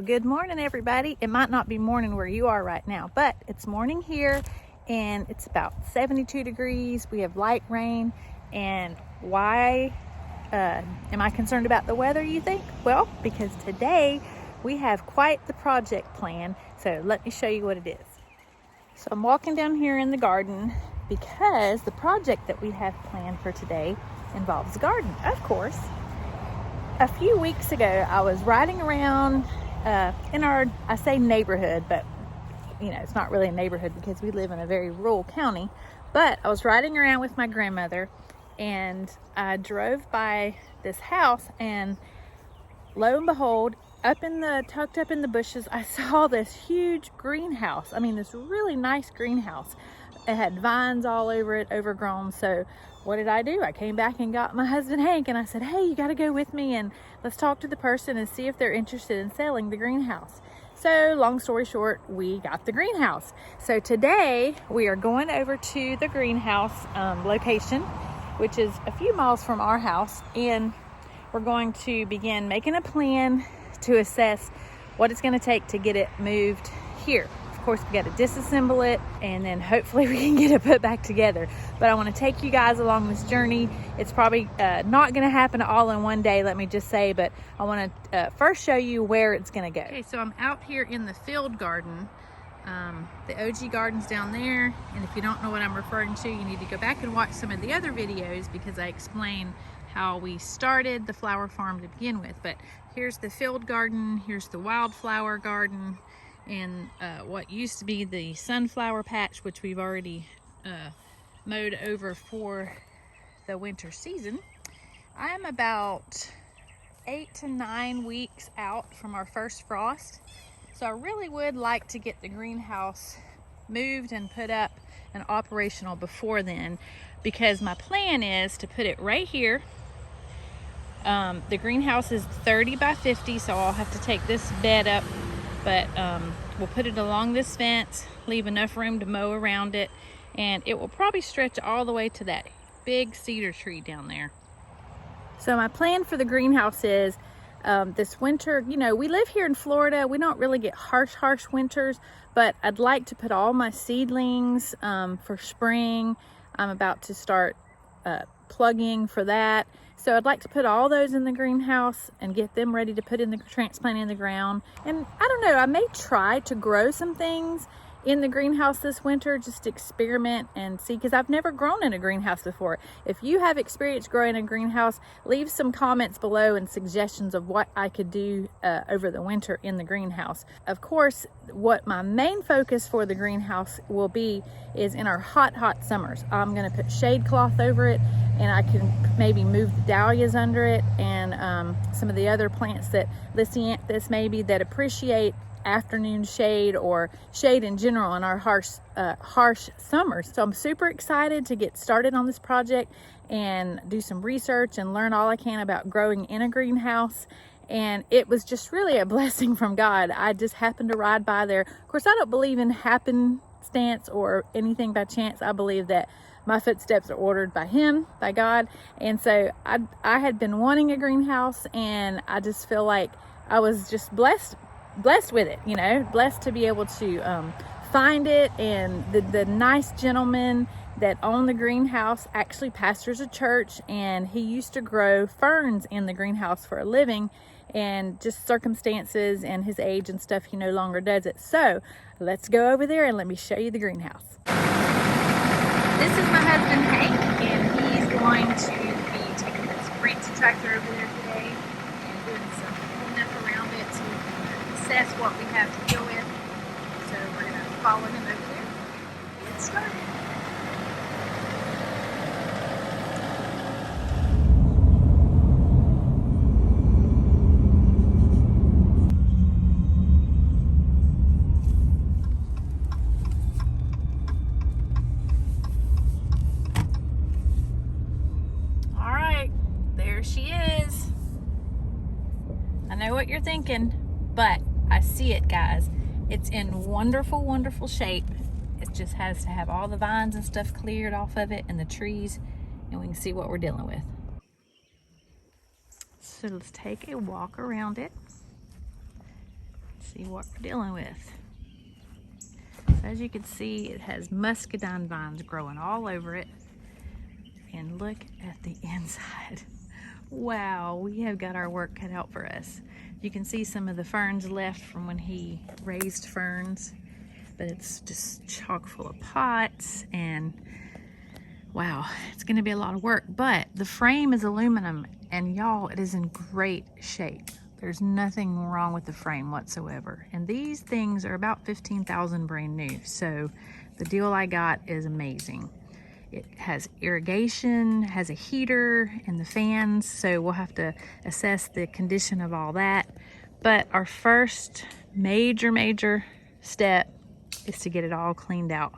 good morning, everybody. It might not be morning where you are right now, but it's morning here and it's about 72 degrees. We have light rain. And why am I concerned about the weather, you think? Well, because today we have quite the project plan. So let me show you what it is. So I'm walking down here in the garden because the project that we have planned for today involves a garden, of course. A few weeks ago, I was riding around in our, I say neighborhood, but you know, it's not really a neighborhood because we live in a very rural county. But I was riding around with my grandmother and I drove by this house, and lo and behold, tucked up in the bushes, I saw this huge greenhouse. I mean, this really nice greenhouse. It had vines all over it, overgrown. So what did I do? I came back and got my husband Hank, and I said, hey, you got to go with me and let's talk to the person and see if they're interested in selling the greenhouse. So long story short, we got the greenhouse. So today we are going over to the greenhouse location, which is a few miles from our house, and we're going to begin making a plan to assess what it's going to take to get it moved here. Of course, we got to disassemble it, and then hopefully we can get it put back together. But I want to take you guys along this journey. It's probably not going to happen all in one day, let me just say, but I want to first show you where it's going to go. Okay, so I'm out here in the field garden. The OG garden's down there, and if you don't know what I'm referring to, you need to go back and watch some of the other videos because I explain how we started the flower farm to begin with. But here's the field garden, here's the wildflower garden, and what used to be the sunflower patch, which we've already mowed over for the winter season. I am about 8 to 9 weeks out from our first frost, so I really would like to get the greenhouse moved and put up and operational before then, because my plan is to put it right here. The greenhouse is 30 by 50, so I'll have to take this bed up, but we'll put it along this fence, leave enough room to mow around it, and it will probably stretch all the way to that big cedar tree down there. So my plan for the greenhouse is this winter, you know, we live here in Florida. We don't really get harsh winters, but I'd like to put all my seedlings for spring. I'm about to start plugging for that. So I'd like to put all those in the greenhouse and get them ready to put in the transplant in the ground. And I don't know, I may try to grow some things in the greenhouse this winter, just experiment and see, because I've never grown in a greenhouse before. If you have experience growing in a greenhouse, leave some comments below and suggestions of what I could do over the winter in the greenhouse. Of course, what my main focus for the greenhouse will be is in our hot summers. I'm going to put shade cloth over it, and I can maybe move the dahlias under it and some of the other plants that Lisianthus maybe that appreciate afternoon shade or shade in general in our harsh summers. So I'm super excited to get started on this project and do some research and learn all I can about growing in a greenhouse. And it was just really a blessing from God. I just happened to ride by there. Of course, I don't believe in happenstance or anything by chance. I believe that my footsteps are ordered by Him, by God. And so I had been wanting a greenhouse, and I just feel like I was just blessed with it, you know, blessed to be able to find it. And the nice gentleman that owned the greenhouse actually pastors a church, and he used to grow ferns in the greenhouse for a living, and just circumstances and his age and stuff, he no longer does it. So let's go over there and let me show you the greenhouse. This is my husband Hank, and he's going to be taking this Sprint tractor over there today and doing some cleaning up around it so we can assess what we have to deal with. So we're going to follow him over there and get started. She is. I know what you're thinking, but I see it, guys. It's in wonderful shape. It just has to have all the vines and stuff cleared off of it and the trees, and we can see what we're dealing with. So let's take a walk around it. See what we're dealing with. So as you can see, it has muscadine vines growing all over it. And look at the inside. Wow, we have got our work cut out for us. You can see some of the ferns left from when he raised ferns, but it's just chock full of pots, and wow, it's gonna be a lot of work. But the frame is aluminum, and y'all, it is in great shape. There's nothing wrong with the frame whatsoever. And these things are about 15,000 brand new. So the deal I got is amazing. It has irrigation, has a heater and the fans. So we'll have to assess the condition of all that. But our first major step is to get it all cleaned out.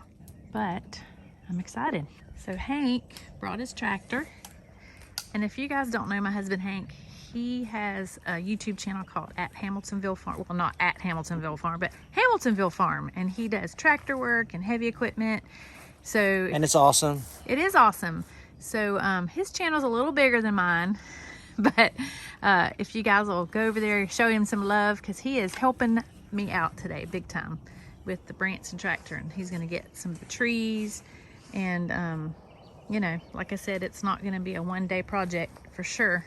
But I'm excited. So Hank brought his tractor. And if you guys don't know my husband Hank, he has a YouTube channel called At Hamiltonville Farm. Well, not At Hamiltonville Farm, but Hamiltonville Farm. And he does tractor work and heavy equipment. So, and it's awesome. It is awesome. So his channel's a little bigger than mine. But if you guys will go over there, show him some love, because he is helping me out today big time with the Branson tractor. And he's going to get some of the trees. And, you know, like I said, it's not going to be a one-day project for sure.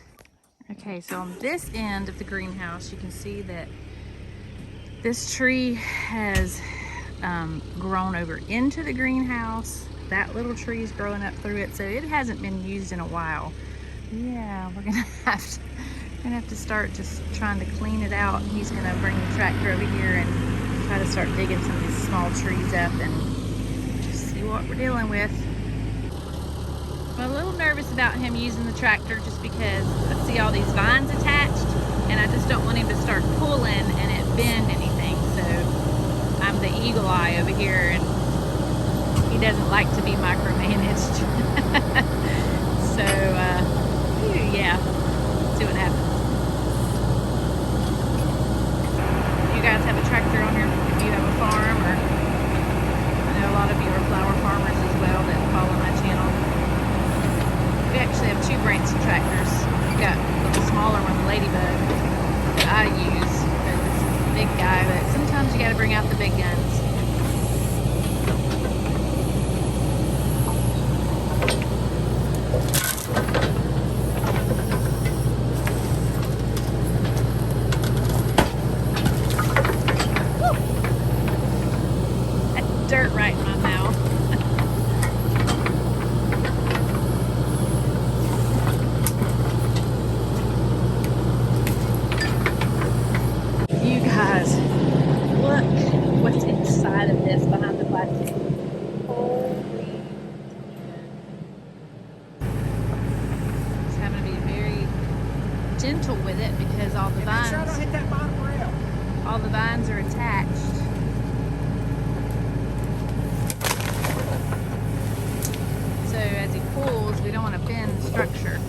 Okay, so on this end of the greenhouse, you can see that this tree has grown over into the greenhouse. That little tree is growing up through it, so it hasn't been used in a while. Yeah, we're gonna have to start just trying to clean it out. He's gonna bring the tractor over here and try to start digging some of these small trees up and just see what we're dealing with. I'm a little nervous about him using the tractor just because I see all these vines attached, and I just don't want him to start pulling and it bend anything. So I'm the eagle eye over here, and he doesn't like to be micromanaged. So yeah, let's see what happens. You guys have a tractor on your, if you have a farm, or I know a lot of you are flower farmers as well that follow my channel. We actually have two Branson tractors. We've got the smaller one, the Ladybug, that I use, because it's a big guy, but sometimes you gotta bring out the big guns. Woo! That's dirt right in my mouth. What's inside of this behind the plastic. Holy. Just having to be very gentle with it because all the vines. Make sure I don't hit that bottom rail. All the vines are attached. So as he pulls, we don't want to bend the structure.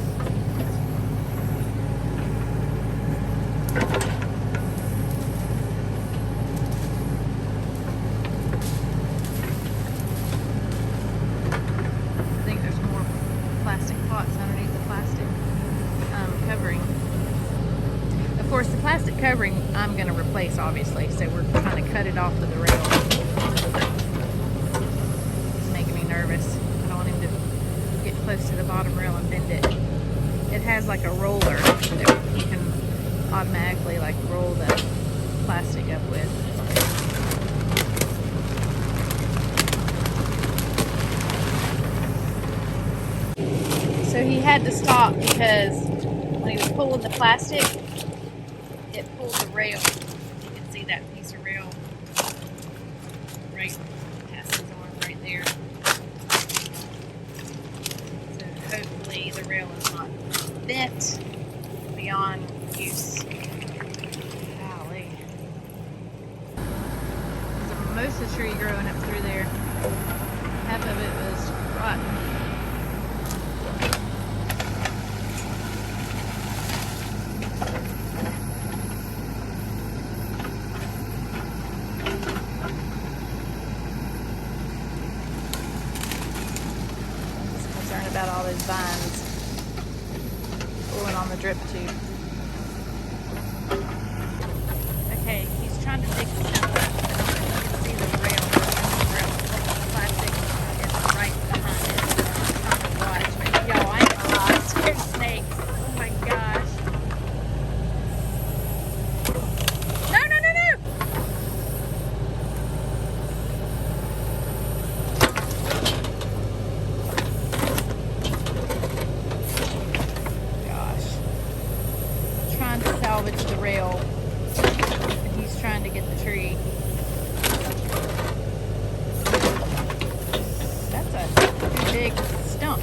Of course, the plastic covering I'm going to replace, obviously, so we're trying to cut it off of the rail. It's making me nervous. I don't want him to get close to the bottom rail and bend it. It has like a roller that you can automatically like roll the plastic up with. So he had to stop because when he was pulling the plastic, it pulled the rail. You can see that piece of rail right past his arm right there. So hopefully the rail is not bent beyond use. Golly. There's most of the tree growing up through there. Half of it was rotten. About all those vines pulling on the drip tube. Okay, he's trying to salvage the rail. And he's trying to get the tree. That's a big stump.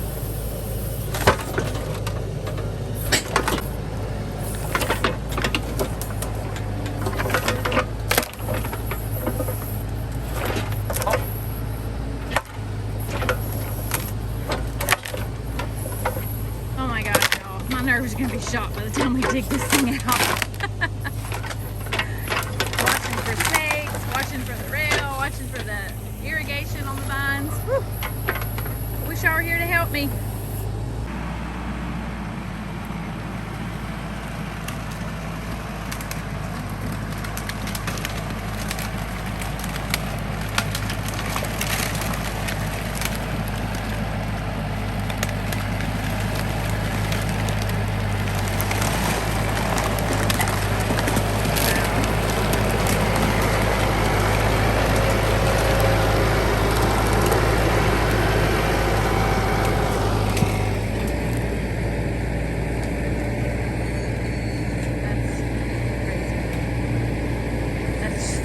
Oh my gosh, y'all. My nerves are gonna be shot by the time we dig this thing out. Watching for snakes, watching for the rail, watching for the irrigation on the vines. Whew. Wish y'all were here to help me.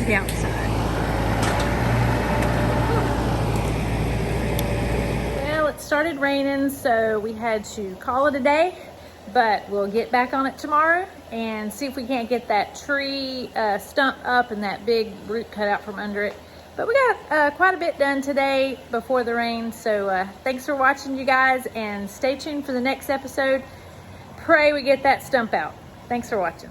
The outside. Well, it started raining, so we had to call it a day, but we'll get back on it tomorrow and see if we can't get that tree stump up and that big root cut out from under it. But we got quite a bit done today before the rain, so thanks for watching, you guys, and stay tuned for the next episode. Pray we get that stump out. Thanks for watching.